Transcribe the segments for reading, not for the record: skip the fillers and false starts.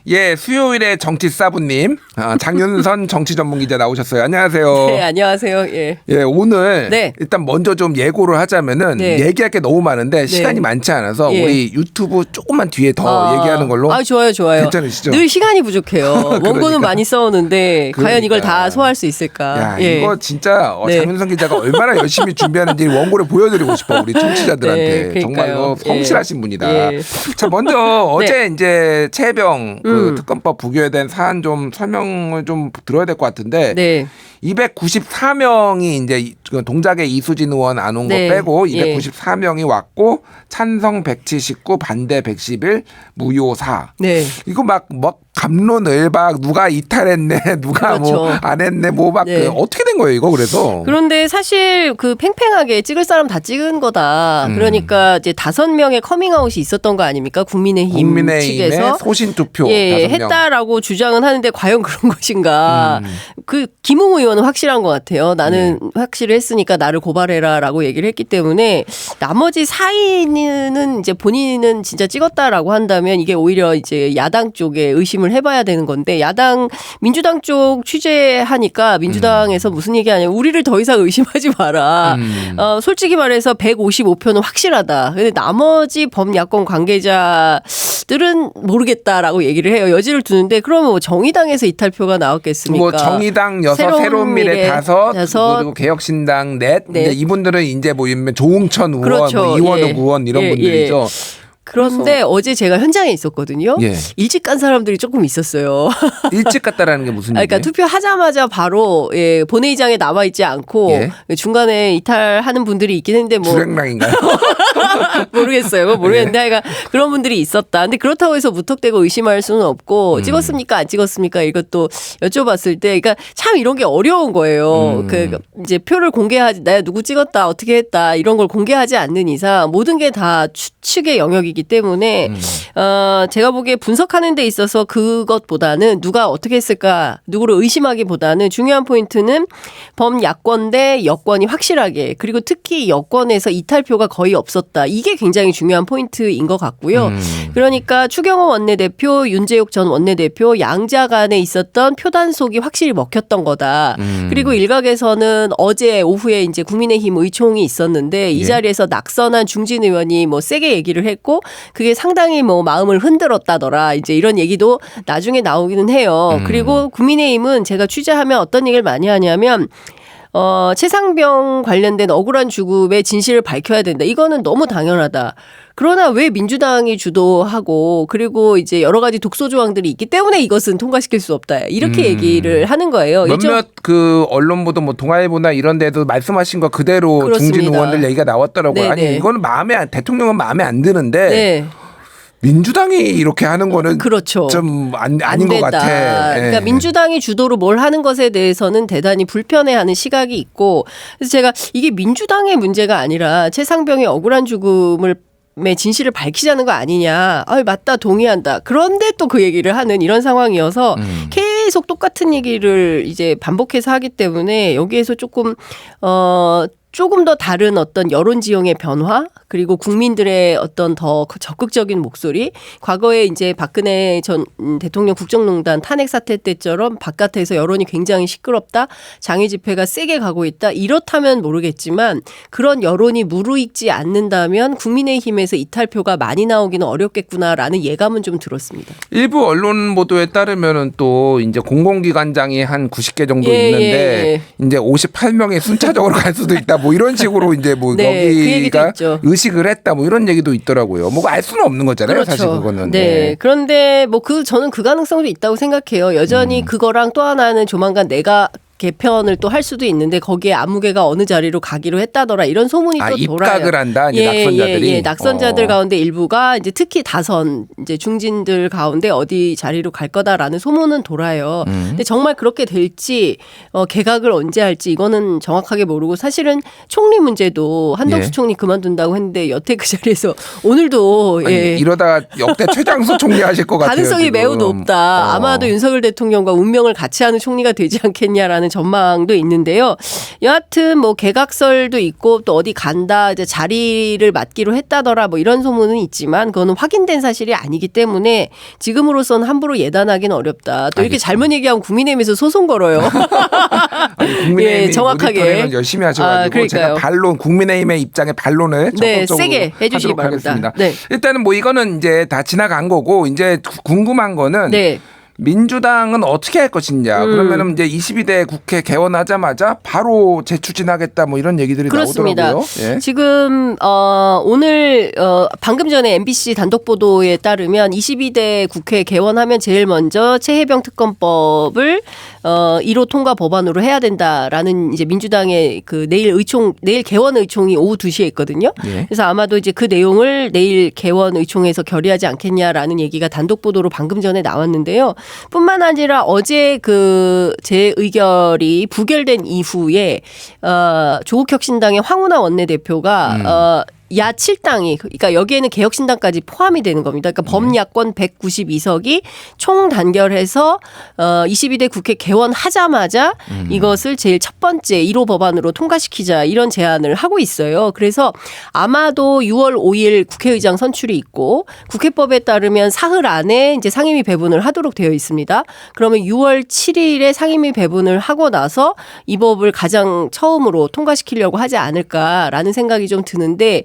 예, 수요일에 정치사부님, 장윤선 정치전문기자 나오셨어요. 안녕하세요. 네, 안녕하세요. 예. 예, 오늘 네. 일단 먼저 좀 예고를 하자면은 네. 얘기할 게 너무 많은데 시간이 많지 않아서 예. 우리 유튜브 조금만 뒤에 더 얘기하는 걸로. 좋아요. 괜찮으시죠? 늘 시간이 부족해요. 원고는 그러니까. 많이 써오는데 과연 이걸 다 소화할 수 있을까? 야, 예. 이거 진짜 네. 장윤선 기자가 얼마나 열심히 준비하는지 원고를 보여드리고 싶어 우리 청취자들한테. 네, 정말로 그러니까요. 성실하신 분이다. 예. 자, 먼저 어제 이제 최혜병 그 특검법 부결에 대한 사안 좀 설명을 좀 들어야 될 것 같은데. 네. 294명이 이제 동작에 이수진 의원 안 온 거 네. 빼고 예. 294명이 왔고 찬성 179, 반대 111, 무효 4. 네. 이거 막 갑론을박 누가 이탈했네, 누가 그렇죠. 뭐 안 했네, 뭐 막 네. 어떻게 된 거예요, 이거 그래서? 그런데 사실 그 팽팽하게 찍을 사람 다 찍은 거다. 그러니까 이제 5명의 커밍아웃이 있었던 거 아닙니까? 국민의힘 측에서 소신 투표 예, 5명. 했다라고 주장은 하는데 과연 그런 것인가? 그 김웅 의원은 확실한 것 같아요. 나는 확실히 했으니까 나를 고발해라라고 얘기를 했기 때문에 나머지 4인은 이제 본인은 진짜 찍었다라고 한다면 이게 오히려 이제 야당 쪽에 의심을 해봐야 되는 건데 민주당 쪽 취재하니까 민주당에서 무슨 얘기하냐면 우리를 더 이상 의심하지 마라. 솔직히 말해서 155표는 확실하다. 근데 나머지 범야권 관계자들은 모르겠다라고 얘기를 해요. 여지를 두는데 그러면 뭐 정의당에서 이탈표가 나왔겠습니까? 뭐 정의당 6, 새로운 미래 5, 그리고 개혁신당 넷. 네. 이제 이분들은 이제 뭐 조홍천 의원, 그렇죠. 뭐 이원욱 예. 의원 이런 예, 분들이죠. 그런데 어제 제가 현장에 있었거든요. 예. 일찍 간 사람들이 조금 있었어요. 일찍 갔다라는 게 무슨 얘기예요? 그러니까 투표하자마자 바로 본회의장에 남아 있지 않고 중간에 이탈하는 분들이 있긴 했는데 뭐 불행랑인가요? 모르겠어요. 그거 모르겠는데 하여간 그런 분들이 있었다. 근데 그렇다고 해서 무턱대고 의심할 수는 없고 찍었습니까 안 찍었습니까 이것도 여쭤봤을 때 그러니까 참 이런 게 어려운 거예요. 그 이제 표를 공개하지 내가 누구 찍었다 어떻게 했다 이런 걸 공개하지 않는 이상 모든 게 다 추측의 영역이기 때문에 제가 보기에 분석하는 데 있어서 그것보다는 누가 어떻게 했을까 누구를 의심하기보다는 중요한 포인트는 범야권 대 여권이 확실하게 그리고 특히 여권에서 이탈표가 거의 없었다. 이게 굉장히 중요한 포인트인 것 같고요. 그러니까 추경호 원내대표, 윤재욱 전 원내대표 양자 간에 있었던 표 단속이 확실히 먹혔던 거다. 그리고 일각에서는 어제 오후에 이제 국민의힘 의총이 있었는데 이 자리에서 낙선한 중진 의원이 뭐 세게 얘기를 했고 그게 상당히 뭐 마음을 흔들었다더라. 이제 이런 얘기도 나중에 나오기는 해요. 그리고 국민의힘은 제가 취재하면 어떤 얘기를 많이 하냐면 최상병 관련된 억울한 죽음의 진실을 밝혀야 된다. 이거는 너무 당연하다. 그러나 왜 민주당이 주도하고 그리고 이제 여러 가지 독소 조항들이 있기 때문에 이것은 통과시킬 수 없다. 이렇게 얘기를 하는 거예요. 몇몇 그 언론 보도 뭐 동아일보나 이런 데도 말씀하신 거 그대로 그렇습니다. 중진 의원들 얘기가 나왔더라고요. 네네. 아니 이거는 대통령은 마음에 안 드는데 네. 민주당이 이렇게 하는 거는 그렇죠. 좀 아닌 것 같아. 그러니까 민주당이 주도로 뭘 하는 것에 대해서는 대단히 불편해하는 시각이 있고 그래서 제가 이게 민주당의 문제가 아니라 최상병의 억울한 죽음을 진실을 밝히자는 거 아니냐. 맞다 동의한다. 그런데 또 그 얘기를 하는 이런 상황이어서 계속 똑같은 얘기를 이제 반복해서 하기 때문에 여기에서 조금 더 다른 어떤 여론 지형의 변화 그리고 국민들의 어떤 더 적극적인 목소리 과거에 이제 박근혜 전 대통령 국정농단 탄핵 사태 때처럼 바깥에서 여론이 굉장히 시끄럽다 장애 집회가 세게 가고 있다 이렇다면 모르겠지만 그런 여론이 무르익지 않는다면 국민의힘에서 이탈표가 많이 나오기는 어렵겠구나라는 예감은 좀 들었습니다. 일부 언론 보도에 따르면은 또 이제 공공기관장이 한 90개 정도 있는데 이제 58명이 순차적으로 갈 수도 있다. 뭐 이런 식으로 이제 뭐 여기가 그 의식을 했다 뭐 이런 얘기도 있더라고요. 뭐 알 수는 없는 거잖아요. 그렇죠. 사실 그거는. 네. 그런데 뭐 저는 그 가능성도 있다고 생각해요. 여전히 그거랑 또 하나는 조만간 내가 개편을 또 할 수도 있는데 거기에 안무개가 어느 자리로 가기로 했다더라 이런 소문이 또 돌아요. 입각을 한다. 이제 낙선자들이. 낙선자들 가운데 일부가 이제 특히 다선 이제 중진들 가운데 어디 자리로 갈 거다라는 소문은 돌아요. 근데 정말 그렇게 될지 개각을 언제 할지 이거는 정확하게 모르고 사실은 총리 문제도 한덕수 총리 그만둔다고 했는데 여태 그 자리에서 오늘도 이러다가 역대 최장수 총리 하실 것 같아요. 가능성이 지금. 매우 높다. 아마도 윤석열 대통령과 운명을 같이 하는 총리가 되지 않겠냐라는 있다라는 전망도 있는데요. 여하튼 뭐 개각설도 있고 또 어디 간다 이제 자리를 맡기로 했다더라 뭐 이런 소문은 있지만 그거는 확인된 사실이 아니기 때문에 지금으로서는 함부로 예단하기는 어렵다. 또 이렇게 알겠습니다. 잘못 얘기하면 국민의힘에서 소송 걸어요. 아니, 국민의힘이 예, 정확하게. 모니터링을 열심히 하셔가지고 제가 반론 국민의힘의 입장에 반론을 네, 적극적으로 세게 해주시기 하도록 바랍니다. 하겠습니다. 네. 일단은 뭐 이거는 이제 다 지나간 거고 이제 궁금한 거는 네. 민주당은 어떻게 할 것이냐. 그러면은 이제 22대 국회 개원하자마자 바로 재추진하겠다 뭐 이런 얘기들이 그렇습니다. 나오더라고요. 예. 지금 오늘 방금 전에 MBC 단독 보도에 따르면 22대 국회 개원하면 제일 먼저 최혜병 특검법을 1호 통과 법안으로 해야 된다라는 이제 민주당의 그 내일 개원 의총이 오후 2시에 있거든요. 예. 그래서 아마도 이제 그 내용을 내일 개원 의총에서 결의하지 않겠냐라는 얘기가 단독 보도로 방금 전에 나왔는데요. 뿐만 아니라 어제 그 재의결이 부결된 이후에 조국 혁신당의 황운하 원내대표가 야 7당이 그러니까 여기에는 개혁신당까지 포함이 되는 겁니다. 그러니까 범야권 192석이 총 단결해서 22대 국회 개원하자마자 이것을 제일 첫 번째 1호 법안으로 통과시키자 이런 제안을 하고 있어요. 그래서 아마도 6월 5일 국회의장 선출이 있고 국회법에 따르면 사흘 안에 이제 상임위 배분을 하도록 되어 있습니다. 그러면 6월 7일에 상임위 배분을 하고 나서 이 법을 가장 처음으로 통과시키려고 하지 않을까라는 생각이 좀 드는데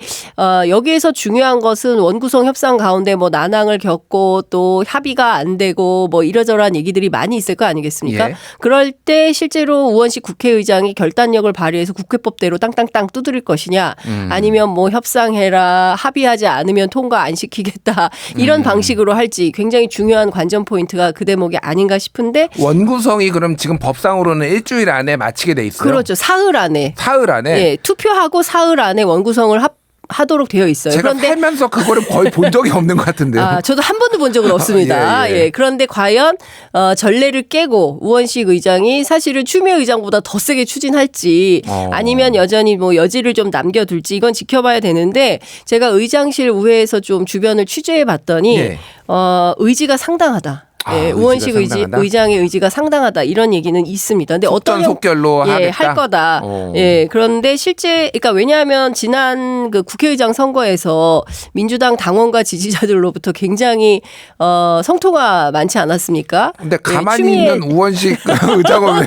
여기에서 중요한 것은 원구성 협상 가운데 뭐 난항을 겪고 또 합의가 안 되고 뭐 이러저러한 얘기들이 많이 있을 거 아니겠습니까? 예. 그럴 때 실제로 우원식 국회의장이 결단력을 발휘해서 국회법대로 땅땅땅 두드릴 것이냐 아니면 뭐 협상해라 합의하지 않으면 통과 안 시키겠다 이런 방식으로 할지 굉장히 중요한 관전 포인트가 그 대목이 아닌가 싶은데 원구성이 그럼 지금 법상으로는 일주일 안에 마치게 돼 있어요. 그렇죠. 사흘 안에. 사흘 안에. 예, 투표하고 사흘 안에 원구성을 하도록 되어 있어요. 제가 그런데 살면서 그거를 거의 본 적이 없는 것 같은데요. 저도 한 번도 본 적은 없습니다. 예. 예. 그런데 과연 전례를 깨고 우원식 의장이 사실은 추미애 의장보다 더 세게 추진할지 아니면 여전히 뭐 여지를 좀 남겨둘지 이건 지켜봐야 되는데 제가 의장실 우회에서 좀 주변을 취재해 봤더니 예. 의지가 상당하다. 예, 의지가 우원식 상당하다? 의장의 의지가 상당하다 이런 얘기는 있습니다. 근데 어떤 속결로 하겠다. 할 거다. 예, 그런데 실제 그러니까 왜냐하면 지난 그 국회의장 선거에서 민주당 당원과 지지자들로부터 굉장히 성토가 많지 않았습니까? 근데 가만히 있는 우원식 의장은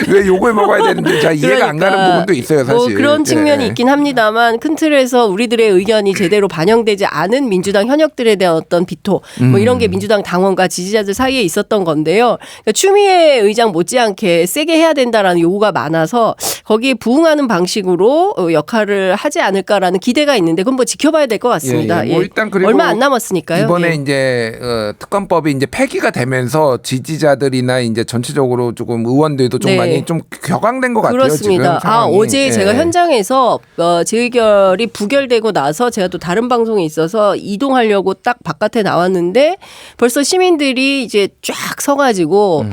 왜 욕을 먹어야 되는지 잘 이해가 안 가는 부분도 있어요, 사실. 뭐 그런 측면이 있긴 합니다만 큰 틀에서 우리들의 의견이 제대로 반영되지 않은 민주당 현역들에 대한 어떤 비토 뭐 이런 게 민주당 당원과 지지자들 사이에 있었던 건데요. 그러니까 추미애 의장 못지않게 세게 해야 된다라는 요구가 많아서 거기에 부응하는 방식으로 역할을 하지 않을까라는 기대가 있는데 그건 뭐 지켜봐야 될 것 같습니다. 뭐 일단 그리고 얼마 안 남았으니까요. 이번에 이제 특검법이 이제 폐기가 되면서 지지자들이나 이제 전체적으로 조금 의원들도 좀 많이 좀 격앙된 것 같아요. 그렇습니다. 지금 상황이. 어제 제가 현장에서 재의결이 부결되고 나서 제가 또 다른 방송에 있어서 이동하려고 딱 바깥에 나왔는데 벌써 시민들이 이제 쫙 서가지고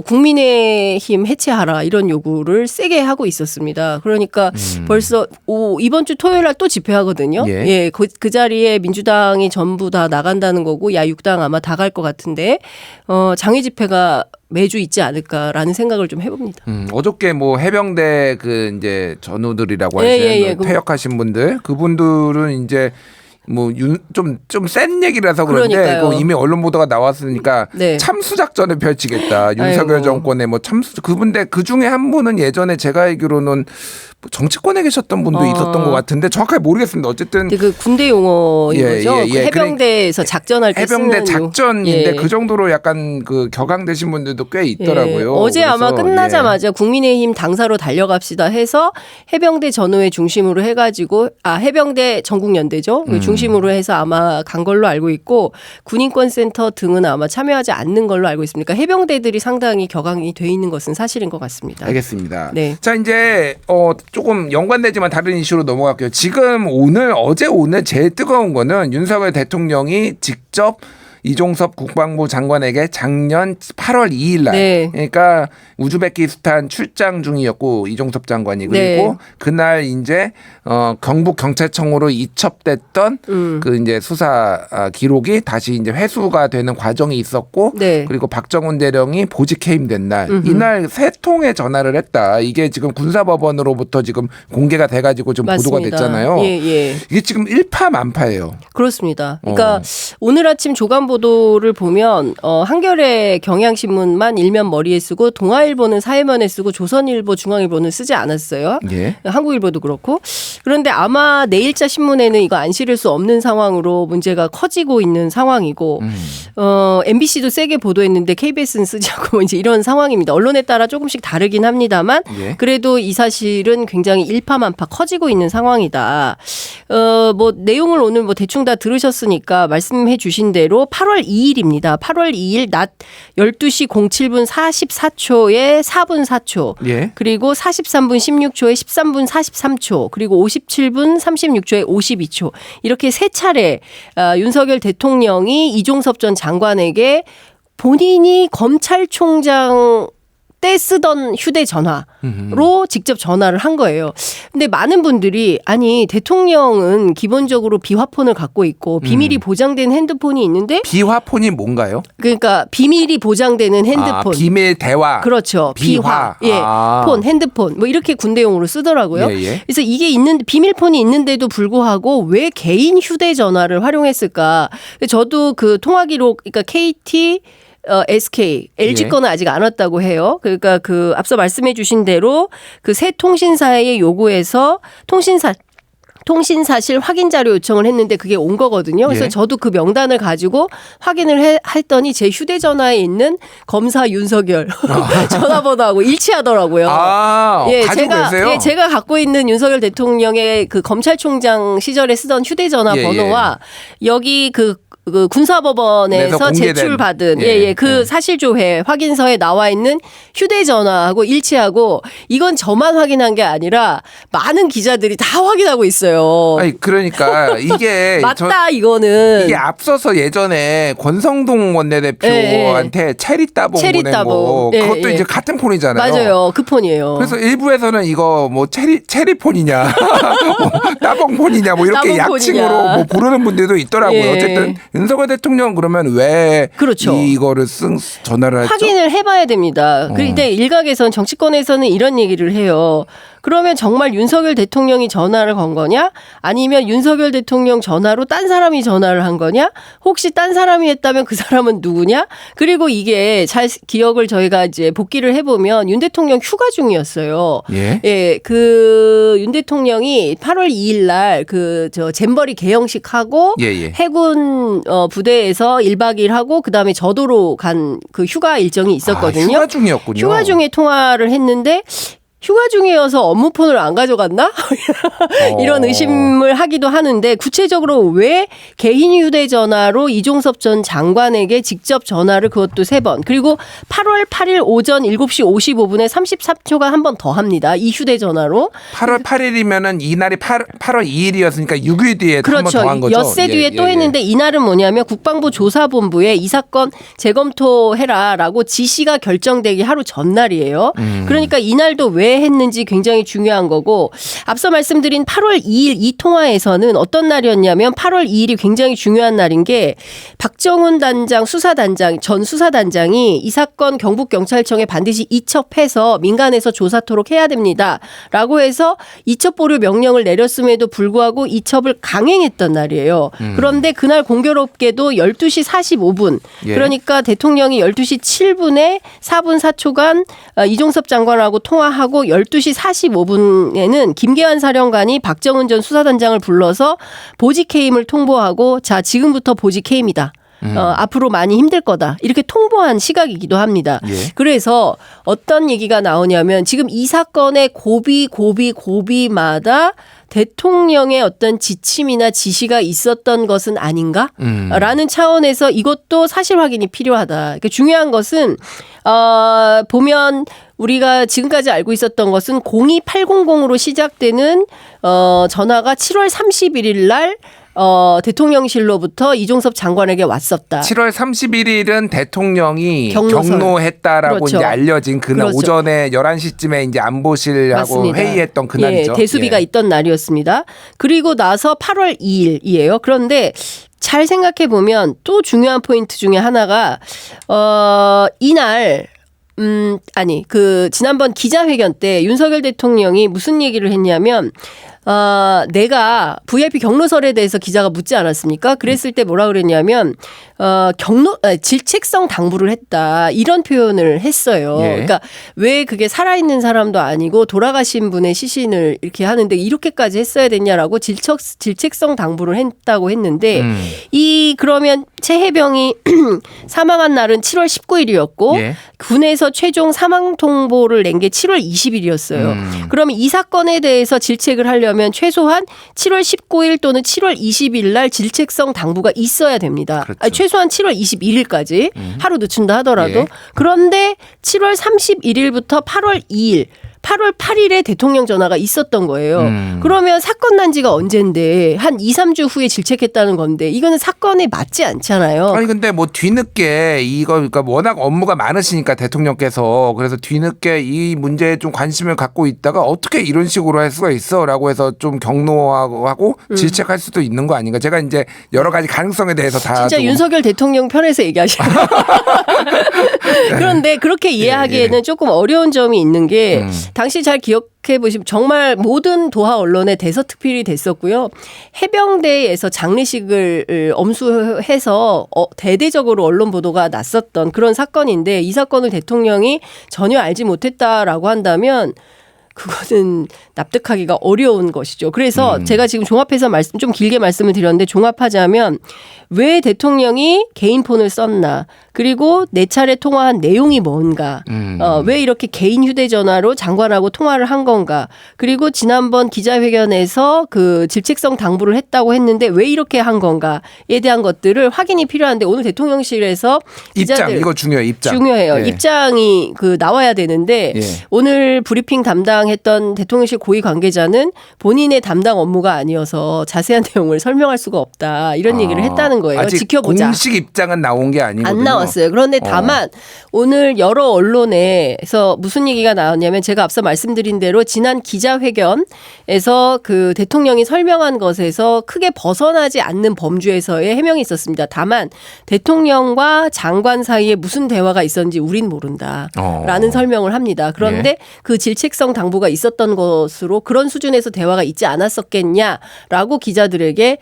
국민의힘 해체하라 이런 요구를 세게 하고 있었습니다. 그러니까 벌써 이번 주 토요일 날 또 집회하거든요. 예, 그 자리에 민주당이 전부 다 나간다는 거고 야육당 아마 다 갈 것 같은데 장외 집회가 매주 있지 않을까라는 생각을 좀 해봅니다. 어저께 뭐 해병대 그 이제 전우들이라고 하시는 퇴역하신 분들 그분들은 이제 뭐 좀 센 얘기라서 그런데 이미 언론 보도가 나왔으니까 참수 작전을 펼치겠다. 윤석열 정권의 뭐 참수 그분데 그 중에 한 분은 예전에 제가 알기로는 뭐 정치권에 계셨던 분도 있었던 것 같은데 정확하게 모르겠습니다. 어쨌든 그 군대 용어인 거죠. 해병대에서 작전할 때 해병대 쓰는 작전인데 그 정도로 약간 그 격앙되신 분들도 꽤 있더라고요. 어제 아마 끝나자마자 국민의힘 당사로 달려갑시다 해서 해병대 전후회 중심으로 해가지고 해병대 전국연대죠. 중심으로 해서 아마 간 걸로 알고 있고 군인권센터 등은 아마 참여하지 않는 걸로 알고 있습니다. 그러니까 해병대들이 상당히 격앙이 돼 있는 것은 사실인 것 같습니다. 알겠습니다. 자 이제 조금 연관되지만 다른 이슈로 넘어갈게요. 지금 어제 오늘 제일 뜨거운 거는 윤석열 대통령이 직접 이종섭 국방부 장관에게 작년 8월 2일 날 네. 그러니까 우즈베키스탄 출장 중이었고 이종섭 장관이 그리고 네. 그날 이제 경북 경찰청으로 이첩됐던 그 이제 수사 기록이 다시 이제 회수가 되는 과정이 있었고 네. 그리고 박정훈 대령이 보직 해임된 날 이날 세 통의 전화를 했다. 이게 지금 군사법원으로부터 지금 공개가 돼가지고 좀 맞습니다. 보도가 됐잖아요. 예, 예. 이게 지금 일파만파예요. 그렇습니다. 그러니까 오늘 아침 조간 보도를 보면 한겨레 경향신문만 일면 머리에 쓰고 동아일보는 사회면에 쓰고 조선일보, 중앙일보는 쓰지 않았어요. 예. 한국일보도 그렇고. 그런데 아마 내일자 신문에는 이거 안 실을 수 없는 상황으로 문제가 커지고 있는 상황이고 MBC도 세게 보도했는데 KBS는 쓰지 않고 이제 이런 상황입니다. 언론에 따라 조금씩 다르긴 합니다만 예. 그래도 이 사실은 굉장히 일파만파 커지고 있는 상황이다. 뭐 내용을 오늘 뭐 대충 다 들으셨으니까 말씀해 주신 대로 8월 2일입니다. 8월 2일 낮 12시 07분 44초에 4분 4초. 예. 그리고 43분 16초에 13분 43초. 그리고 57분 36초에 52초. 이렇게 세 차례 윤석열 대통령이 이종섭 전 장관에게 본인이 검찰총장 때 쓰던 휴대전화로 직접 전화를 한 거예요. 근데 많은 분들이 아니 대통령은 기본적으로 비화폰을 갖고 있고 비밀이 보장된 핸드폰이 있는데 비화폰이 뭔가요? 그러니까 비밀이 보장되는 핸드폰. 비밀 대화. 그렇죠. 비화. 예. 폰, 핸드폰. 뭐 이렇게 군대용으로 쓰더라고요. 예, 예. 그래서 이게 비밀폰이 있는데도 불구하고 왜 개인 휴대전화를 활용했을까? 저도 그 통화 기록, 그러니까 KT SK, LG 예. 거는 아직 안 왔다고 해요. 그러니까 그 앞서 말씀해 주신 대로 그 새 통신사의 요구에서 통신사실 확인 자료 요청을 했는데 그게 온 거거든요. 그래서 예. 저도 그 명단을 가지고 확인을 했더니 제 휴대전화에 있는 검사 윤석열 전화번호하고 일치하더라고요. 예, 가지고 계세요? 제가 갖고 있는 윤석열 대통령의 그 검찰총장 시절에 쓰던 휴대전화 예, 번호와 여기 그 군사법원에서 제출받은 그 사실조회 확인서에 나와 있는 휴대전화하고 일치하고 이건 저만 확인한 게 아니라 많은 기자들이 다 확인하고 있어요. 아니 그러니까 이게 맞다 이거는 이게 앞서서 예전에 권성동 원내대표한테 체리 따봉 보낸 거 그것도 이제 같은 폰이잖아요. 맞아요. 그 폰이에요. 그래서 일부에서는 이거 뭐 체리 폰이냐 따봉 폰이냐 뭐 이렇게 약칭으로 뭐 부르는 분들도 있더라고요. 어쨌든 윤석열 대통령 그러면 왜 그렇죠. 이거를 전화를 했죠? 확인을 해봐야 됩니다. 그런데 일각에서는 정치권에서는 이런 얘기를 해요. 그러면 정말 윤석열 대통령이 전화를 건 거냐? 아니면 윤석열 대통령 전화로 딴 사람이 전화를 한 거냐? 혹시 딴 사람이 했다면 그 사람은 누구냐? 그리고 이게 잘 기억을 저희가 이제 복기를 해보면 윤 대통령 휴가 중이었어요. 예. 그 윤 대통령이 8월 2일 날 그 잼버리 개영식 하고 해군 부대에서 1박 2일 하고 그 다음에 저도로 간 그 휴가 일정이 있었거든요. 휴가 중이었군요. 휴가 중에 통화를 했는데 휴가 중이어서 업무폰을 안 가져갔나? 이런 의심을 하기도 하는데 구체적으로 왜 개인 휴대전화로 이종섭 전 장관에게 직접 전화를 그것도 3번 그리고 8월 8일 오전 7시 55분에 33초가 한 번 더 합니다. 이 휴대전화로. 8월 8일이면은 이날이 8월 2일이었으니까 6일 뒤에 한 번 그렇죠. 더 한 거죠. 엿새 뒤에 또 했는데 이날은 뭐냐면 국방부 조사본부에 이 사건 재검토해라라고 지시가 결정되기 하루 전날이에요. 그러니까 이날도 왜 했는지 굉장히 중요한 거고 앞서 말씀드린 8월 2일 이 통화에서는 어떤 날이었냐면 8월 2일이 굉장히 중요한 날인 게 박정훈 단장 전 수사단장이 이 사건 경북경찰청에 반드시 이첩해서 민간에서 조사토록 해야 됩니다. 라고 해서 이첩 보류 명령을 내렸음에도 불구하고 이첩을 강행했던 날이에요. 그런데 그날 공교롭게도 12시 45분 그러니까 대통령이 12시 7분에 4분 4초간 이종섭 장관하고 통화하고 12시 45분에는 김계환 사령관이 박정훈 전 수사단장을 불러서 보직해임을 통보하고 자 지금부터 보직해임이다. 앞으로 많이 힘들 거다. 이렇게 통보한 시각이기도 합니다. 그래서 어떤 얘기가 나오냐면 지금 이 사건의 고비마다 대통령의 어떤 지침이나 지시가 있었던 것은 아닌가? 라는 차원에서 이것도 사실 확인이 필요하다. 그러니까 중요한 것은 보면 우리가 지금까지 알고 있었던 것은 02800으로 시작되는 전화가 7월 31일 날 대통령실로부터 이종섭 장관에게 왔었다. 7월 31일은 대통령이 경로설. 경로했다라고 그렇죠. 이제 알려진 그날 그렇죠. 오전에 11시쯤에 이제 안보실하고 맞습니다. 회의했던 그날이죠. 예, 대수비가 있던 날이었습니다. 그리고 나서 8월 2일이에요. 그런데 잘 생각해 보면 또 중요한 포인트 중에 하나가 이날 지난번 기자회견 때 윤석열 대통령이 무슨 얘기를 했냐면 내가 VIP 경로설에 대해서 기자가 묻지 않았습니까? 그랬을 때 뭐라 그랬냐면 질책성 당부를 했다 이런 표현을 했어요. 예. 그러니까 왜 그게 살아있는 사람도 아니고 돌아가신 분의 시신을 이렇게 하는데 이렇게까지 했어야 됐냐라고 질책성 당부를 했다고 했는데 그러면 최혜병이 사망한 날은 7월 19일이었고 예. 군에서 최종 사망 통보를 낸 게 7월 20일이었어요. 그러면 이 사건에 대해서 질책을 하려면 최소한 7월 19일 또는 7월 20일 날 질책성 당부가 있어야 됩니다. 그렇죠. 아니, 최소한 7월 21일까지 하루 늦춘다 하더라도. 예. 그런데 7월 31일부터 8월 2일 8월 8일에 대통령 전화가 있었던 거예요. 그러면 사건 난 지가 언젠데 한 2, 3주 후에 질책했다는 건데 이거는 사건에 맞지 않잖아요. 아니 근데 뭐 뒤늦게 이거 그러니까 워낙 업무가 많으시니까 대통령께서 그래서 뒤늦게 이 문제에 좀 관심을 갖고 있다가 어떻게 이런 식으로 할 수가 있어라고 해서 좀 경로하고 질책할 수도 있는 거 아닌가? 제가 이제 여러 가지 가능성에 대해서 다 진짜 좀 윤석열 대통령 편에서 얘기하시는 그런데 그렇게 이해하기에는 조금 어려운 점이 있는 게 당시 잘 기억해 보시면 정말 모든 도하 언론에 대서특필이 됐었고요. 해병대에서 장례식을 엄수해서 대대적으로 언론 보도가 났었던 그런 사건인데 이 사건을 대통령이 전혀 알지 못했다라고 한다면 그거는 납득하기가 어려운 것이죠. 그래서 제가 지금 종합해서 좀 길게 말씀을 드렸는데 종합하자면 왜 대통령이 개인 폰을 썼나 그리고 4차례 통화한 내용이 뭔가 왜 이렇게 개인 휴대전화로 장관하고 통화를 한 건가 그리고 지난번 기자회견에서 그 질책성 당부를 했다고 했는데 왜 이렇게 한 건가에 대한 것들을 확인이 필요한데 오늘 대통령실에서 입장 이거 중요해요. 입장 중요해요. 예. 입장이 나와야 되는데 예. 오늘 브리핑 담당했던 대통령실 고위 관계자는 본인의 담당 업무가 아니어서 자세한 내용을 설명할 수가 없다 이런 얘기를 했다는 거예요. 아직 지켜보자. 공식 입장은 나온 게 아니거든요. 안 나왔어요. 그런데 다만 오늘 여러 언론에서 무슨 얘기가 나왔냐면 제가 앞서 말씀드린 대로 지난 기자회견에서 그 대통령이 설명한 것에서 크게 벗어나지 않는 범주에서의 해명이 있었습니다. 다만 대통령과 장관 사이에 무슨 대화가 있었는지 우린 모른다라는 설명을 합니다. 그런데 그 질책성 당부가 있었던 것으로 그런 수준에서 대화가 있지 않았었겠냐라고 기자들에게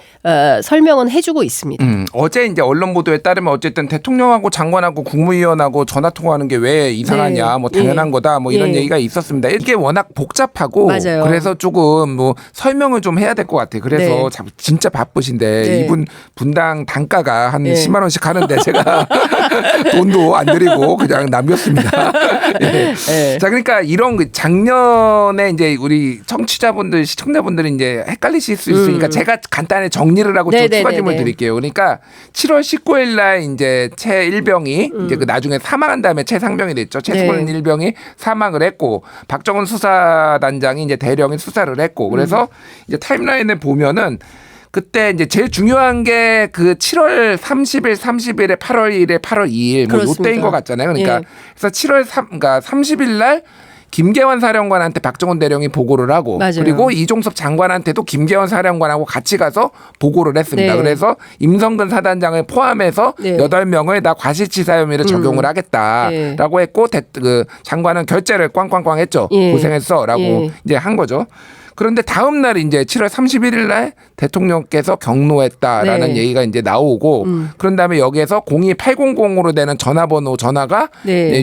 설명은 해주고 있습니다. 어제 이제 언론 보도에 따르면 어쨌든 대통령하고 장관하고 국무위원하고 전화 통화하는 게 왜 이상하냐, 네. 뭐 당연한 예. 거다, 뭐 이런 예. 얘기가 있었습니다. 이게 워낙 복잡하고 맞아요. 그래서 조금 뭐 설명을 좀 해야 될 것 같아요. 그래서 네. 진짜 바쁘신데 네. 이분 분당 단가가 한 예. 10만 원씩 하는데 제가 돈도 안 드리고 그냥 남겼습니다. 예. 예. 자, 그러니까 이런 작년에 이제 우리 청취자분들, 시청자분들이 이제 헷갈리실 수 있으니까 제가 간단히 정리를 하고 좀 추가 질문 드릴게요. 그러니까 7월 19일 날 이제 최일병이 이제 그 나중에 사망한 다음에 최상병이 됐죠. 최승원 일병이 사망을 했고 박정훈 수사단장이 이제 대령이 수사를 했고 그래서 이제 타임라인을 보면은 그때 이제 제일 중요한 게 그 7월 30일, 30일에 8월 1일, 8월 2일 뭐 요때인 것 같잖아요. 그러니까 그래서 7월 그러니까 30일 날 김계환 사령관한테 박정훈 대령이 보고를 하고 맞아요. 그리고 이종섭 장관한테도 김계환 사령관하고 같이 가서 보고를 했습니다. 네. 그래서 임성근 사단장을 포함해서 8명을 다 과실치사 혐의를 적용을 하겠다라고 했고 그 장관은 결재를 꽝꽝꽝 했죠. 고생했어라고 이제 한 거죠. 그런데 다음 날 이제 7월 31일 날 대통령께서 경로했다라는 얘기가 이제 나오고 그런 다음에 여기에서 02800으로 되는 전화가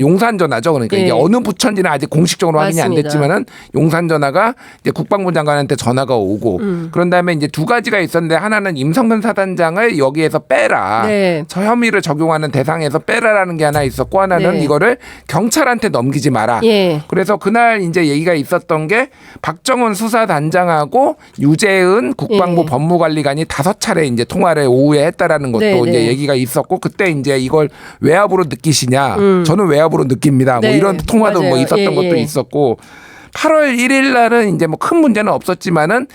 용산 전화죠. 그러니까 이게 어느 부처인지는 아직 공식적으로 확인이 안 됐지만은 용산 전화가 이제 국방부 장관한테 전화가 오고 그런 다음에 이제 두 가지가 있었는데 하나는 임성근 사단장을 여기에서 빼라. 저 혐의를 적용하는 대상에서 빼라라는 게 하나 있었고 하나는 이거를 경찰한테 넘기지 마라. 그래서 그날 이제 얘기가 있었던 게 박정훈 수사단장하고 유재은 국방부 법무관리관이 5차례 이제 통화를 오후에 했다라는 것도 이제 얘기가 있었고 그때 이제 이걸 외압으로 느끼시냐? 저는 외압으로 느낍니다. 뭐 이런 통화도 뭐 있었던 것도 있었고 8월 1일 날은 이제 뭐 큰 문제는 없었지만은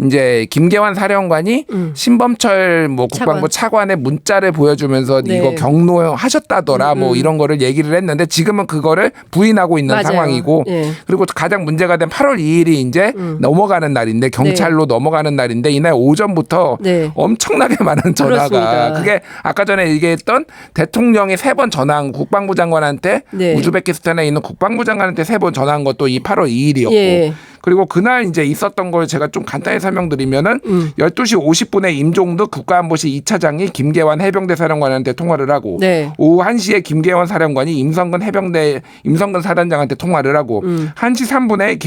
이제 김계환 사령관이 신범철 뭐 국방부 차관의 문자를 보여주면서 네. 이거 경로하셨다더라 뭐 이런 거를 얘기를 했는데 지금은 그거를 부인하고 있는 맞아요. 상황이고 네. 그리고 가장 문제가 된 8월 2일이 이제 넘어가는 날인데 경찰로 넘어가는 날인데 이날 오전부터 네. 엄청나게 많은 전화가 그렇습니다. 그게 아까 전에 얘기했던 대통령이 3번 전화한 국방부 장관한테 네. 우즈베키스탄에 있는 국방부 장관한테 3번 전화한 것도 이 8월 2일이었고 예. 그리고 그날 이제 있었던 걸 제가 좀 간단히 설명드리면은 12시 50분에 임종득 국가안보실 2차장이 김계환 해병대 사령관한테 통화를 하고 네. 오후 1시에 김계환 사령관이 임성근 사단장한테 통화를 하고 1시 3분에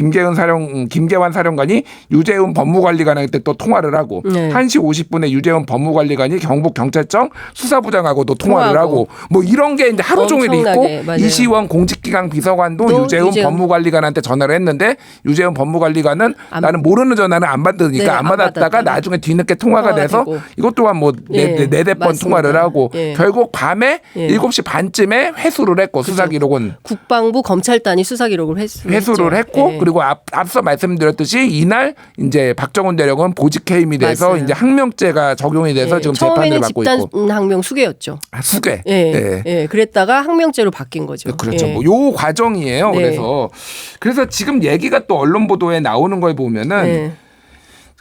김계환 사령관이 유재훈 법무관리관한테 또 통화를 하고 네. 1시 50분에 유재훈 법무관리관이 경북경찰청 수사부장하고 또 통화를 하고 뭐 이런 게 이제 하루 종일 엄청나게, 있고 맞아요. 이시원 공직기강 비서관도 유재훈 법무관리관한테 전화를 했는데 유재훈 법무관리관은 나는 모르는 전화는 안 받으니까 네, 안 받았다가 나중에 뒤늦게 통화가 돼서 되고. 이것 또한 뭐 예, 네댓 번 맞습니다. 통화를 하고 예. 결국 밤에 예. 7시 반쯤에 회수를 했고 수사 기록은 국방부 검찰단이 수사 기록을 회수를 했고 예. 그리고 앞서 말씀드렸듯이 이날 이제 박정훈 대령은 보직 해임이 돼서 맞아요. 이제 항명죄가 적용이 돼서 예. 지금 재판을 처음에는 받고 집단 있고 항명 수괴였죠. 수괴. 예. 예. 예. 그랬다가 항명죄로 바뀐 거죠. 그렇죠. 예. 뭐 요 과정이에요. 네. 그래서 지금 얘기가 또 언론 보도에 나오는 걸 보면은 네.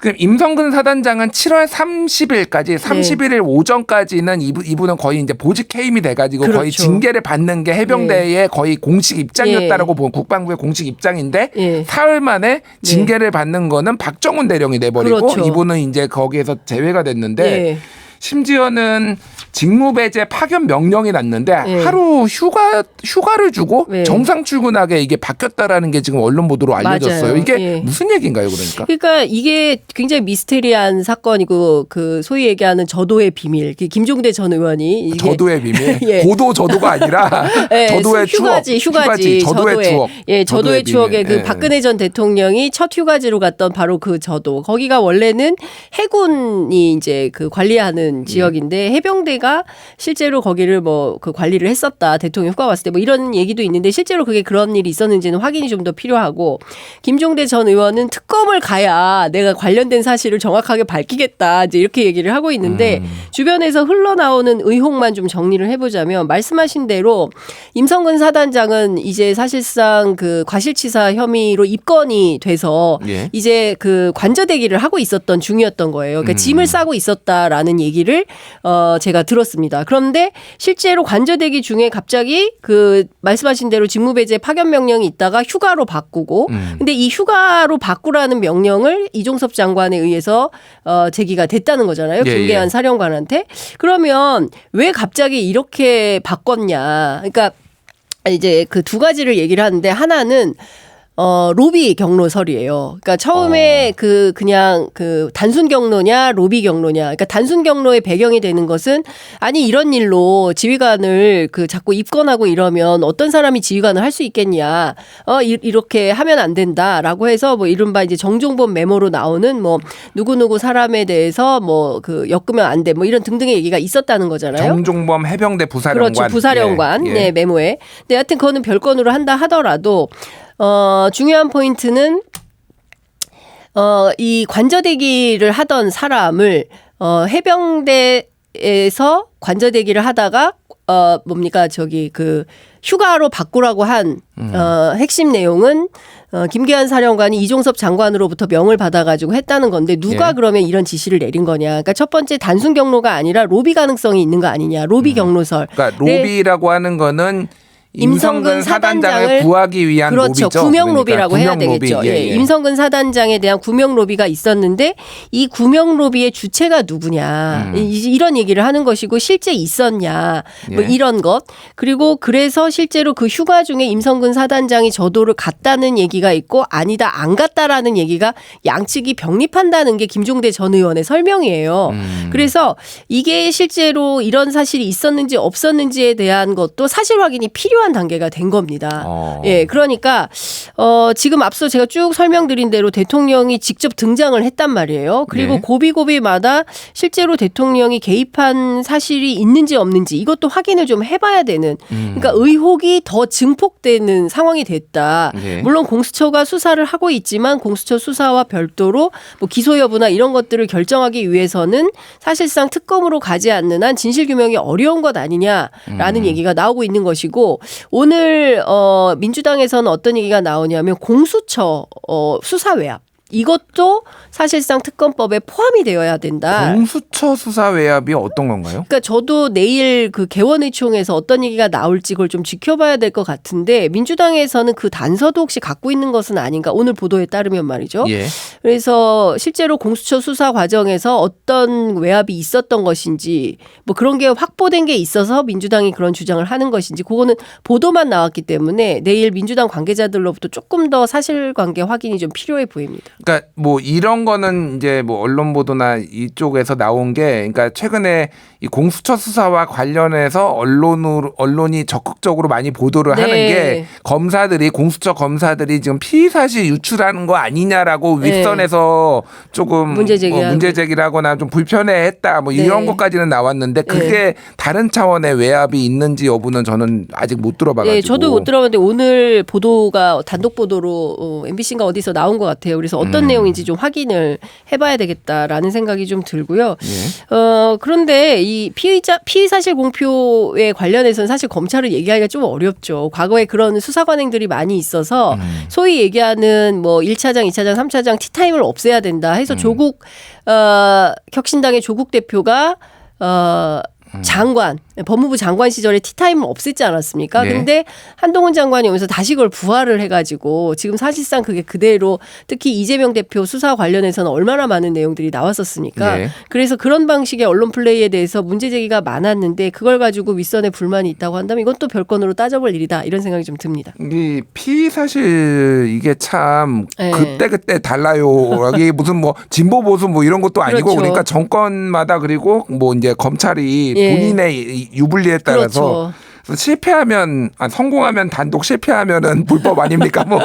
그럼 임성근 사단장은 7월 30일까지 31일 오전까지는 이분은 거의 이제 보직 해임이 돼가지고 그렇죠. 거의 징계를 받는 게 해병대의 거의 공식 입장이었다라고 보면 국방부의 공식 입장인데 예. 사흘 만에 징계를 받는 거는 박정훈 대령이 돼버리고 그렇죠. 이분은 이제 거기에서 제외가 됐는데 예. 심지어는 직무배제 파견 명령이 났는데 예. 하루 휴가를 주고 예. 정상 출근하게 이게 바뀌었다라는 게 지금 언론 보도로 알려졌어요. 맞아요. 이게 예. 무슨 얘기인가요, 그러니까? 그러니까 이게 굉장히 미스테리한 사건이고 그 소위 얘기하는 저도의 비밀. 김종대 전 의원이 이게 저도의 비밀. 예. 고도 저도가 아니라 예, 저도의 휴가지, 저도의 추억. 예, 저도의 추억에 비밀. 그 예. 박근혜 전 대통령이 첫 휴가지로 갔던 바로 그 저도. 거기가 원래는 해군이 이제 그 관리하는 지역인데 해병대가 실제로 거기를 뭐 그 관리를 했었다. 대통령 휴가 왔을 때 뭐 이런 얘기도 있는데 실제로 그게 그런 일이 있었는지는 확인이 좀 더 필요하고 김종대 전 의원은 특검을 가야 내가 관련된 사실을 정확하게 밝히겠다. 이제 이렇게 얘기를 하고 있는데 주변에서 흘러나오는 의혹만 좀 정리를 해보자면 말씀하신 대로 임성근 사단장은 이제 사실상 그 과실치사 혐의로 입건이 돼서 예. 이제 그 관저대기를 하고 있었던 중이었던 거예요. 그러니까 짐을 싸고 있었다라는 얘기를 제가 들었습니다. 그런데 실제로 관저대기 중에 갑자기 그 말씀하신 대로 직무배제 파견 명령이 있다가 휴가로 바꾸고 근데 이 휴가로 바꾸라는 명령을 이종섭 장관에 의해서 제기가 됐다는 거잖아요. 예, 김계환 예. 사령관한테. 그러면 왜 갑자기 이렇게 바꿨냐. 그러니까 이제 그 두 가지를 얘기를 하는데 하나는 로비 경로설이에요. 그러니까 처음에 그냥 그 단순 경로냐 로비 경로냐. 그러니까 단순 경로의 배경이 되는 것은 아니 이런 일로 지휘관을 그 자꾸 입건하고 이러면 어떤 사람이 지휘관을 할 수 있겠냐. 이렇게 하면 안 된다라고 해서 뭐 이른바 이제 정종범 메모로 나오는 뭐 누구누구 사람에 대해서 뭐 그 엮으면 안 돼. 뭐 이런 등등의 얘기가 있었다는 거잖아요. 정종범 해병대 부사령관. 그렇죠. 부사령관. 예, 예. 네, 메모에. 근데 하여튼 그거는 별건으로 한다 하더라도 중요한 포인트는 이 관저대기를 하던 사람을 해병대에서 관저대기를 하다가 뭡니까 저기 그 휴가로 바꾸라고 한 핵심 내용은 김계환 사령관이 이종섭 장관으로부터 명을 받아가지고 했다는 건데 누가 예. 그러면 이런 지시를 내린 거냐. 그러니까 첫 번째 단순 경로가 아니라 로비 가능성이 있는 거 아니냐. 로비 경로설. 그러니까 로비라고 하는 거는 임성근 사단장을 사단장을 구하기 위한 그렇죠. 로비죠. 구명 로비라고 그러니까 해야 구명 되겠죠. 로비. 예, 예. 임성근 사단장에 대한 구명 로비가 있었는데 이 구명 로비의 주체가 누구냐. 이런 얘기를 하는 것이고 실제 있었냐. 뭐 예. 이런 것. 그리고 그래서 실제로 그 휴가 중에 임성근 사단장이 저도를 갔다는 얘기가 있고 아니다 안 갔다라는 얘기가 양측이 병립한다는 게 김종대 전 의원의 설명이에요. 그래서 이게 실제로 이런 사실이 있었는지 없었는지에 대한 것도 사실 확인이 필요한 필요한 단계가 된 겁니다. 예, 그러니까 지금 앞서 제가 쭉 설명드린 대로 대통령이 직접 등장을 했단 말이에요. 그리고 네. 고비고비마다 실제로 대통령이 개입한 사실이 있는지 없는지 이것도 확인을 좀 해봐야 되는. 그러니까 의혹이 더 증폭되는 상황이 됐다. 네. 물론 공수처가 수사를 하고 있지만 공수처 수사와 별도로 뭐 기소 여부나 이런 것들을 결정하기 위해서는 사실상 특검으로 가지 않는 한 진실규명이 어려운 것 아니냐라는 얘기가 나오고 있는 것이고 오늘 민주당에서는 어떤 얘기가 나오냐면 공수처 수사 외압. 이것도 사실상 특검법에 포함이 되어야 된다. 공수처 수사 외압이 어떤 건가요? 그러니까 저도 내일 그 개원의총에서 어떤 얘기가 나올지 그걸 좀 지켜봐야 될 것 같은데 민주당에서는 그 단서도 혹시 갖고 있는 것은 아닌가 오늘 보도에 따르면 말이죠. 예. 그래서 실제로 공수처 수사 과정에서 어떤 외압이 있었던 것인지 뭐 그런 게 확보된 게 있어서 민주당이 그런 주장을 하는 것인지 그거는 보도만 나왔기 때문에 내일 민주당 관계자들로부터 조금 더 사실관계 확인이 좀 필요해 보입니다. 그러니까 뭐 이런 거는 이제 뭐 언론 보도나 이쪽에서 나온 게 그러니까 최근에 이 공수처 수사와 관련해서 언론이 적극적으로 많이 보도를 네. 하는 게 공수처 검사들이 지금 피의 사실 유출하는 거 아니냐라고 네. 윗선에서 조금 문제 제기를 하거나 좀 불편해했다 뭐 이런 네. 것까지는 나왔는데 그게 네. 다른 차원의 외압이 있는지 여부는 저는 아직 못 들어봐가지고. 네, 저도 못 들어봤는데 오늘 보도가 단독 보도로 MBC인가 어디서 나온 것 같아요. 그래서 어떤 내용인지 좀 확인을 해봐야 되겠다라는 생각이 좀 들고요. 예. 그런데 이 피의 사실 공표에 관련해서는 사실 검찰을 얘기하기가 좀 어렵죠. 과거에 그런 수사 관행들이 많이 있어서 소위 얘기하는 뭐 1차장, 2차장, 3차장 티타임을 없애야 된다 해서 조국 혁신당의 조국 대표가 장관, 법무부 장관 시절에 티타임을 없앴지 않았습니까? 네. 근데 한동훈 장관이 오면서 다시 그걸 부활을 해가지고 지금 사실상 그게 그대로 특히 이재명 대표 수사 관련해서는 얼마나 많은 내용들이 나왔었습니까? 네. 그래서 그런 방식의 언론 플레이에 대해서 문제 제기가 많았는데 그걸 가지고 윗선에 불만이 있다고 한다면 이것도 별건으로 따져볼 일이다 이런 생각이 좀 듭니다. 이 피의 사실 이게 참 네. 그때 달라요. 이게 무슨 뭐 진보 보수 뭐 이런 것도 아니고 그렇죠. 그러니까 정권마다 그리고 뭐 이제 검찰이 예. 본인의 유불리에 따라서 그렇죠. 실패하면 성공하면 단독 실패하면은 불법 아닙니까? 뭐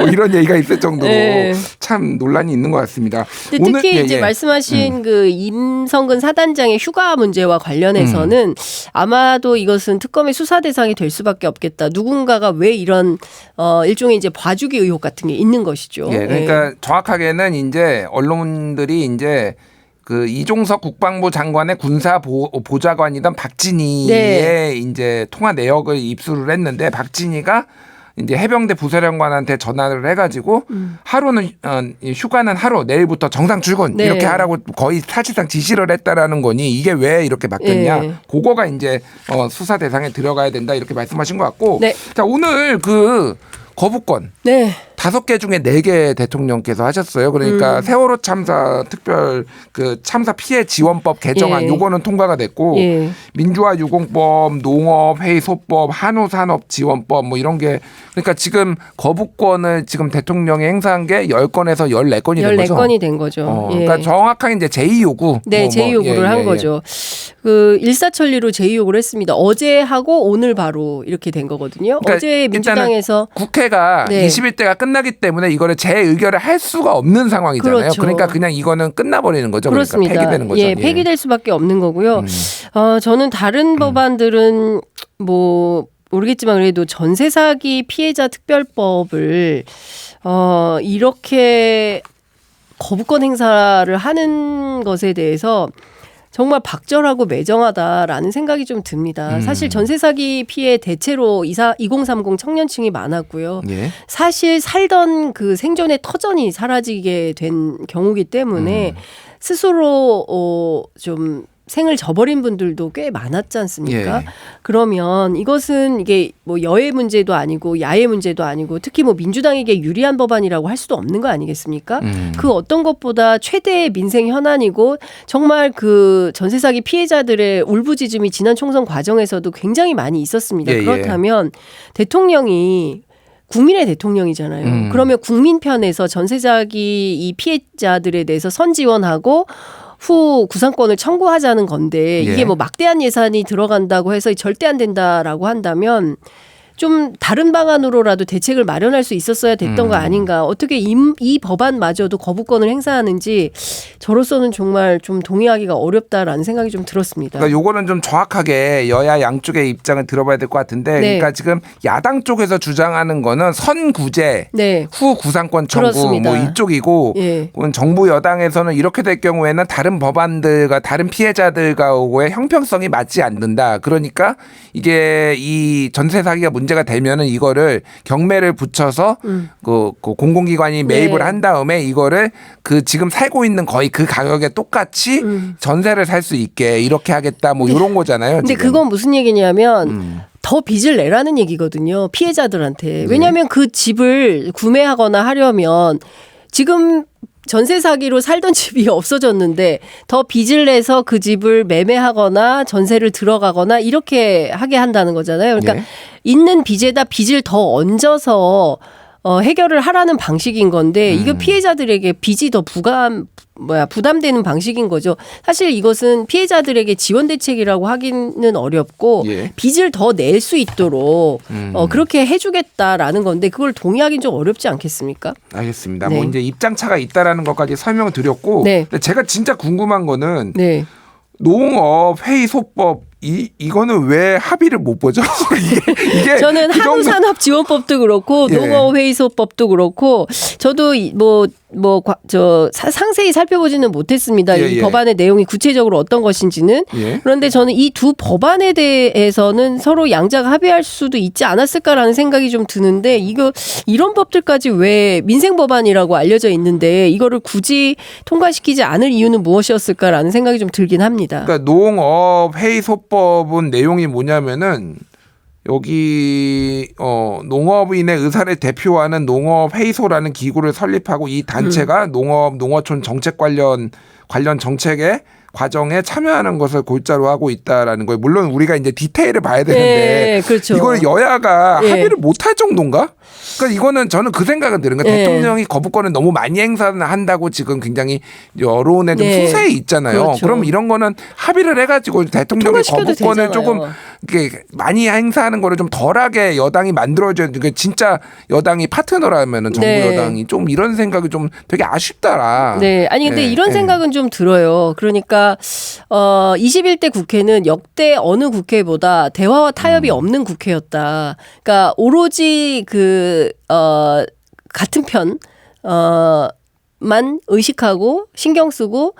이런 얘기가 있을 정도로 네. 참 논란이 있는 것 같습니다. 근데 특히 이제 말씀하신 그 임성근 사단장의 휴가 문제와 관련해서는 아마도 이것은 특검의 수사 대상이 될 수밖에 없겠다. 누군가가 왜 이런 일종의 이제 봐주기 의혹 같은 게 있는 것이죠. 예, 그러니까 정확하게는 이제 언론들이 이제 그 이종석 국방부 장관의 군사 보좌관이던 박진희의 네. 이제 통화 내역을 입수를 했는데 박진희가 이제 해병대 부사령관한테 전화를 해가지고 하루는 휴가는 하루 내일부터 정상 출근 네. 이렇게 하라고 거의 사실상 지시를 했다라는 거니 이게 왜 이렇게 바뀌었냐 네. 그거가 이제 수사 대상에 들어가야 된다 이렇게 말씀하신 것 같고 네. 자 오늘 그 거부권 네. 5개 중에 4개 대통령께서 하셨어요. 그러니까 세월호 참사 특별 그 참사 피해 지원법 개정안 예. 요거는 통과가 됐고 예. 민주화 유공법, 농업 회의 소법, 한우 산업 지원법 뭐 이런 게 그러니까 지금 거부권을 지금 대통령이 행사한 게 10건에서 14건이 된 거죠. 14건이 된 거죠. 예. 그러니까 정확하게 이제 제2요구. 네, 제2요구를 한 거죠. 그 일사천리로 제2요구를 했습니다. 어제 하고 오늘 바로 이렇게 된 거거든요. 그러니까 어제 민주당에서 국회가 네. 21대가 끝나기 때문에 이거를 재의결을 할 수가 없는 상황이잖아요. 그렇죠. 그러니까 그냥 이거는 끝나버리는 거죠. 그렇습니다. 그러니까 폐기되는 거죠. 예, 폐기될 수밖에 없는 거고요. 저는 다른 법안들은 뭐 모르겠지만 그래도 전세 사기 피해자 특별법을 이렇게 거부권 행사를 하는 것에 대해서 정말 박절하고 매정하다라는 생각이 좀 듭니다. 사실 전세 사기 피해 대체로 2030 청년층이 많았고요. 예. 사실 살던 그 생존의 터전이 사라지게 된 경우기 때문에 스스로 좀 생을 저버린 분들도 꽤 많았지 않습니까? 예. 그러면 이것은 이게 뭐 여의 문제도 아니고 야의 문제도 아니고 특히 뭐 민주당에게 유리한 법안이라고 할 수도 없는 거 아니겠습니까? 그 어떤 것보다 최대의 민생 현안이고 정말 그 전세 사기 피해자들의 울부짖음이 지난 총선 과정에서도 굉장히 많이 있었습니다. 예, 그렇다면 대통령이 국민의 대통령이잖아요. 그러면 국민 편에서 전세 사기 이 피해자들에 대해서 선지원하고 후 구상권을 청구하자는 건데 이게 뭐 막대한 예산이 들어간다고 해서 절대 안 된다라고 한다면 좀 다른 방안으로라도 대책을 마련할 수 있었어야 됐던 거 아닌가. 어떻게 이 법안마저도 거부권을 행사하는지 저로서는 정말 좀 동의하기가 어렵다라는 생각이 좀 들었습니다. 그러니까 요거는 좀 정확하게 여야 양쪽의 입장을 들어봐야 될 것 같은데 그러니까 지금 야당 쪽에서 주장하는 거는 선구제 후 구상권 청구 그렇습니다. 뭐 이쪽이고 정부 여당에서는 이렇게 될 경우에는 다른 법안들과 다른 피해자들과의 형평성이 맞지 않는다. 그러니까 이게 이 전세 사기가 문제가 되면은 이거를 경매를 붙여서 그 공공기관이 매입을 한 다음에 이거를 그 지금 살고 있는 거의 그 가격에 똑같이 전세를 살 수 있게 이렇게 하겠다 뭐 이런 거잖아요. 근데 지금. 그건 무슨 얘기냐면 더 빚을 내라는 얘기거든요. 피해자들한테. 왜냐하면 그 집을 구매하거나 하려면 지금 전세 사기로 살던 집이 없어졌는데 더 빚을 내서 그 집을 매매하거나 전세를 들어가거나 이렇게 하게 한다는 거잖아요. 그러니까 있는 빚에다 빚을 더 얹어서 해결을 하라는 방식인 건데 이거 피해자들에게 빚이 더 부담되는 방식인 거죠. 사실 이것은 피해자들에게 지원 대책이라고 하기는 어렵고 빚을 더 낼 수 있도록 그렇게 해주겠다라는 건데 그걸 동의하기는 좀 어렵지 않겠습니까? 알겠습니다. 뭐 이제 입장 차가 있다라는 것까지 설명을 드렸고 근데 제가 진짜 궁금한 거는 농업 회의 소법 이거는 왜 합의를 못 보죠? 이게 저는 한우산업지원법도 그렇고 농업회의소법도 그렇고 저도 상세히 살펴보지는 못했습니다. 이 법안의 내용이 구체적으로 어떤 것인지는. 그런데 저는 이 두 법안에 대해서는 서로 양자가 합의할 수도 있지 않았을까라는 생각이 좀 드는데 이런 법들까지 왜 민생법안이라고 알려져 있는데 이거를 굳이 통과시키지 않을 이유는 무엇이었을까라는 생각이 좀 들긴 합니다. 그러니까 농업회의소법은 내용이 뭐냐면은 여기 농업인의 의사를 대표하는 농업회의소라는 기구를 설립하고 이 단체가 농어촌 정책 관련 정책에 과정에 참여하는 것을 골자로 하고 있다라는 거예요. 물론 우리가 이제 디테일을 봐야 되는데 그렇죠. 이걸 여야가 합의를 못할 정도인가? 그러니까 이거는 저는 그 생각은 드는 거예요. 대통령이 거부권을 너무 많이 행사한다고 지금 굉장히 여론에 좀 수세에 있잖아요. 그렇죠. 그럼 이런 거는 합의를 해가지고 대통령의 거부권을 조금 이렇게 많이 행사하는 거를 좀 덜하게 여당이 만들어줘야 돼. 진짜 여당이 파트너라면은 정부 여당이 좀 이런 생각이 좀 되게 아쉽더라. 아니 근데 이런 생각은 좀 들어요. 그러니까 21대 국회는 역대 어느 국회보다 대화와 타협이 없는 국회였다. 그러니까 오로지 같은 편만 의식하고 신경 쓰고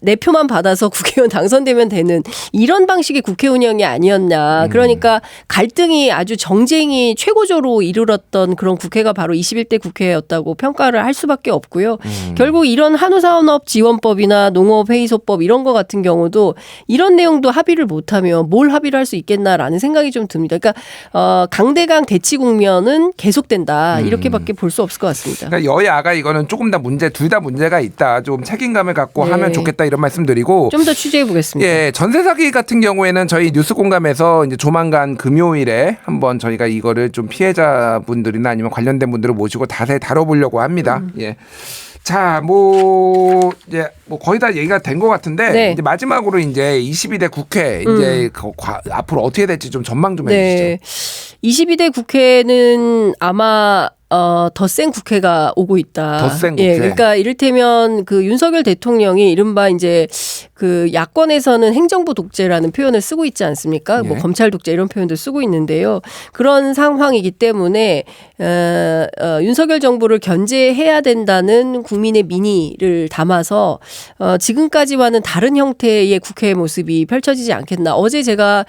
내 표만 받아서 국회의원 당선되면 되는 이런 방식의 국회 운영이 아니었냐. 그러니까 갈등이 아주 정쟁이 최고조로 이르렀던 그런 국회가 바로 21대 국회였다고 평가를 할 수밖에 없고요. 결국 이런 한우산업지원법이나 농업회의소법 이런 거 같은 경우도 이런 내용도 합의를 못하면 뭘 합의를 할 수 있겠나라는 생각이 좀 듭니다. 그러니까 강대강 대치 국면은 계속된다. 이렇게밖에 볼 수 없을 것 같습니다. 그러니까 여야가 이거는 조금 둘 다 문제가 있다. 좀 책임감을 갖고 하면 좋겠다 이런 말씀드리고 좀 더 취재해 보겠습니다. 전세 사기 같은 경우에는 저희 뉴스 공감에서 이제 조만간 금요일에 한번 저희가 이거를 좀 피해자분들이나 아니면 관련된 분들을 모시고 자세히 다뤄보려고 합니다. 자, 이제 거의 다 얘기가 된 것 같은데 이제 마지막으로 이제 22대 국회 이제 앞으로 어떻게 될지 좀 전망 좀 해주시죠. 22대 국회는 아마 더 센 국회가 오고 있다. 더 센 국회. 그러니까 이를테면 그 윤석열 대통령이 이른바 이제 그 야권에서는 행정부 독재라는 표현을 쓰고 있지 않습니까? 뭐 검찰 독재 이런 표현도 쓰고 있는데요. 그런 상황이기 때문에 윤석열 정부를 견제해야 된다는 국민의 민의를 담아서 지금까지와는 다른 형태의 국회의 모습이 펼쳐지지 않겠나. 어제 제가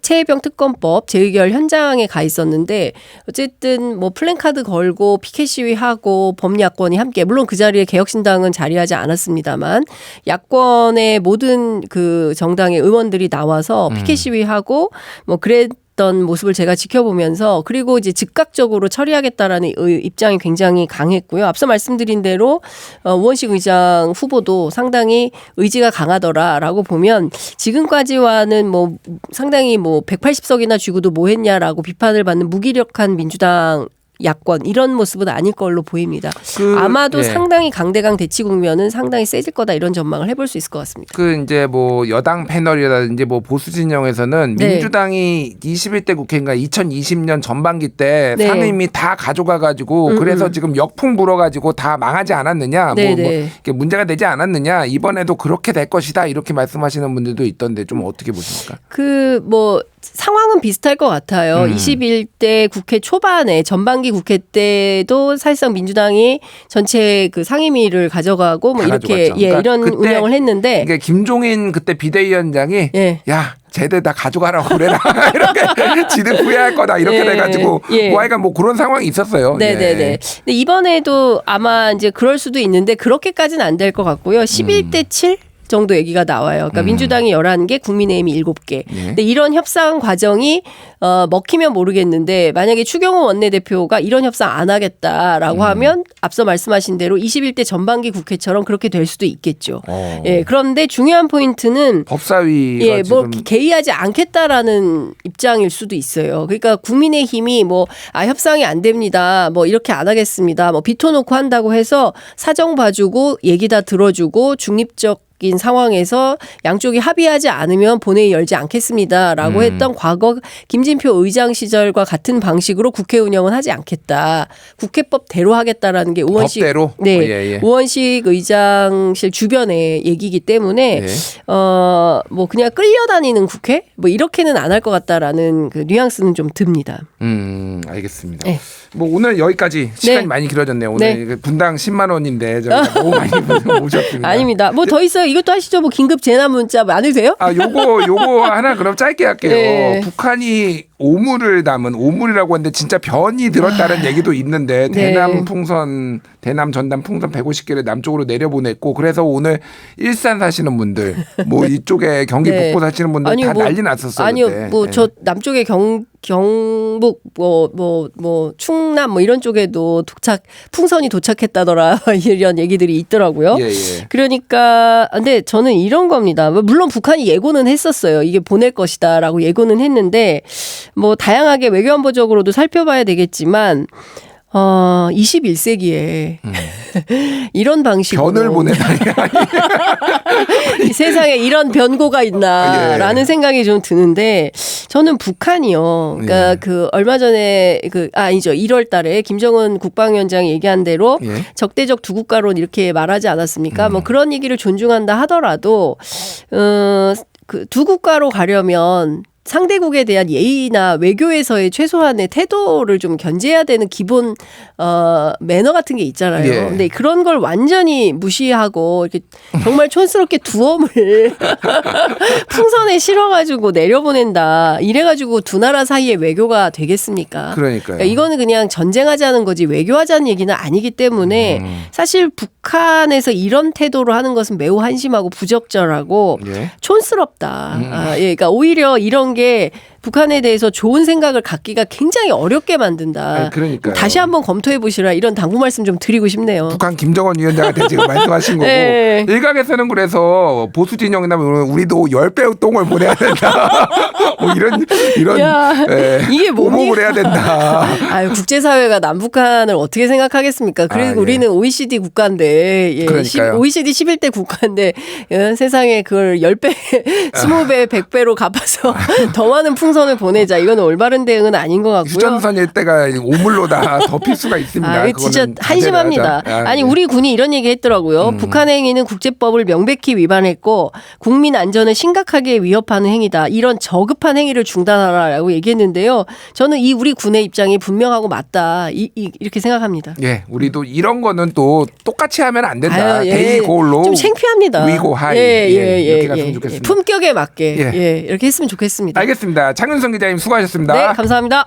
최혜병 특검법 재의결 현장에 가 있었는데 어쨌든 뭐 플랜카드 걸고 피켓 시위하고 범야권이 함께 물론 그 자리에 개혁신당은 자리하지 않았습니다만 야권의 모든 그 정당의 의원들이 나와서 피켓 시위하고 뭐 그랬던 모습을 제가 지켜보면서 그리고 이제 즉각적으로 처리하겠다라는 입장이 굉장히 강했고요. 앞서 말씀드린 대로 우원식 의장 후보도 상당히 의지가 강하더라라고 보면 지금까지와는 뭐 상당히 뭐 180석이나 쥐고도 뭐 했냐라고 비판을 받는 무기력한 민주당 야권 이런 모습은 아닐 걸로 보입니다. 아마도 상당히 강대강 대치 국면은 상당히 세질 거다 이런 전망을 해볼 수 있을 것 같습니다. 이제 뭐 여당 패널이라든지 뭐 보수 진영에서는 민주당이 21대 국회인가 2020년 전반기 때 상임위 다 가져가가지고 그래서 지금 역풍 불어가지고 다 망하지 않았느냐, 뭐 이렇게 문제가 되지 않았느냐, 이번에도 그렇게 될 것이다 이렇게 말씀하시는 분들도 있던데 좀 어떻게 보십니까? 뭐 상황은 비슷할 것 같아요. 21대 국회 초반에 전반기 국회 때도 사실상 민주당이 전체 그 상임위를 가져가고 뭐 이렇게 그러니까 이런 운영을 했는데 이게 김종인 그때 비대위원장이 야 쟤들 다 가져가라고 그래라 이렇게 지들 후회할 거다 이렇게 돼가지고 뭐 하여간 뭐 그런 상황이 있었어요. 네네네. 근데 이번에도 아마 이제 그럴 수도 있는데 그렇게까지는 안 될 것 같고요. 11대 7 정도 얘기가 나와요. 그러니까 민주당이 11개, 국민의힘이 7개. 근데 이런 협상 과정이 먹히면 모르겠는데 만약에 추경호 원내대표가 이런 협상 안 하겠다라고 하면 앞서 말씀하신 대로 21대 전반기 국회처럼 그렇게 될 수도 있겠죠. 그런데 중요한 포인트는 법사위가 뭐 개의하지 않겠다라는 입장일 수도 있어요. 그러니까 국민의힘이 뭐 협상이 안 됩니다. 뭐 이렇게 안 하겠습니다. 뭐 비토놓고 한다고 해서 사정 봐주고 얘기 다 들어주고 중립적 상황에서 양쪽이 합의하지 않으면 본회의 열지 않겠습니다라고 했던 과거 김진표 의장 시절과 같은 방식으로 국회 운영은 하지 않겠다. 국회법대로 하겠다라는 게 우원식 법대로? 우원식 의장실 주변의 얘기이기 때문에 뭐 그냥 끌려다니는 국회 뭐 이렇게는 안 할 것 같다라는 그 뉘앙스는 좀 듭니다. 알겠습니다. 뭐 오늘 여기까지 시간이 많이 길어졌네요. 오늘 분당 10만 원인데 저희가 너무 많이 모셨습니다. 아닙니다. 뭐 더 있어요. 이것도 하시죠. 뭐 긴급 재난 문자 안 해도 돼요? 요거 하나 그럼 짧게 할게요. 북한이 오물을 담은 오물이라고 하는데 진짜 변이 들었다는 얘기도 있는데 대남 전남 풍선 150개를 남쪽으로 내려보냈고 그래서 오늘 일산 사시는 분들 뭐 이쪽에 경기 북부 사시는 분들 다 난리 났었어요. 아니요. 뭐 저 남쪽에 경북 뭐 충남 뭐 이런 쪽에도 풍선이 도착했다더라 이런 얘기들이 있더라고요. 그러니까 근데 저는 이런 겁니다. 물론 북한이 예고는 했었어요. 이게 보낼 것이다라고 예고는 했는데 뭐 다양하게 외교안보적으로도 살펴봐야 되겠지만 21세기에 이런 방식으로 변을 보내다니 이 세상에 이런 변고가 있나라는 생각이 좀 드는데 저는 북한이요. 그러니까 그 얼마 전에 아니죠. 1월달에 김정은 국방위원장이 얘기한 대로 적대적 두 국가론 이렇게 말하지 않았습니까? 뭐 그런 얘기를 존중한다 하더라도 그 두 국가로 가려면 상대국에 대한 예의나 외교에서의 최소한의 태도를 좀 견제해야 되는 기본 매너 같은 게 있잖아요. 근데 그런 걸 완전히 무시하고 이렇게 정말 촌스럽게 두엄을 풍선에 실어가지고 내려보낸다. 이래가지고 두 나라 사이의 외교가 되겠습니까? 그러니까요. 이거는 그냥 전쟁하자는 거지 외교하자는 얘기는 아니기 때문에 사실 북한에서 이런 태도로 하는 것은 매우 한심하고 부적절하고 촌스럽다. 그러니까 오히려 이런 게 북한에 대해서 좋은 생각을 갖기가 굉장히 어렵게 만든다. 그러니까요. 다시 한번 검토해 보시라 이런 당부 말씀 좀 드리고 싶네요. 북한 김정은 위원장한테 지금 말씀하신 거고 일각에서는 그래서 보수 진영이나 우리도 10배 똥을 보내야 된다. 뭐 이런 이게 오목을 해야 된다. 국제사회가 남북한을 어떻게 생각하겠습니까? 그리고 우리는 OECD 국가인데 OECD 11대 국가인데 세상에 그걸 10배, 20배, 100배로 갚아서 더 많은 풍선을 보내자. 이건 올바른 대응은 아닌 것 같고요. 휴전선 일대가 오물로 다 덮일 수가 있습니다. 진짜 한심합니다. 아니 우리 군이 이런 얘기 했더라고요. 북한의 행위는 국제법을 명백히 위반했고 국민 안전을 심각하게 위협하는 행위다. 이런 저급한 행위를 중단하라고 얘기했는데요. 저는 이 우리 군의 입장이 분명하고 맞다. 이렇게 생각합니다. 우리도 이런 거는 또 똑같이 하면 안 된다. 대의 고울로 좀 창피합니다. 위고 하이 이렇게 갔으면 좋겠습니다. 품격에 맞게 이렇게 했으면 좋겠습니다. 알겠습니다. 장윤성 기자님 수고하셨습니다. 네, 감사합니다.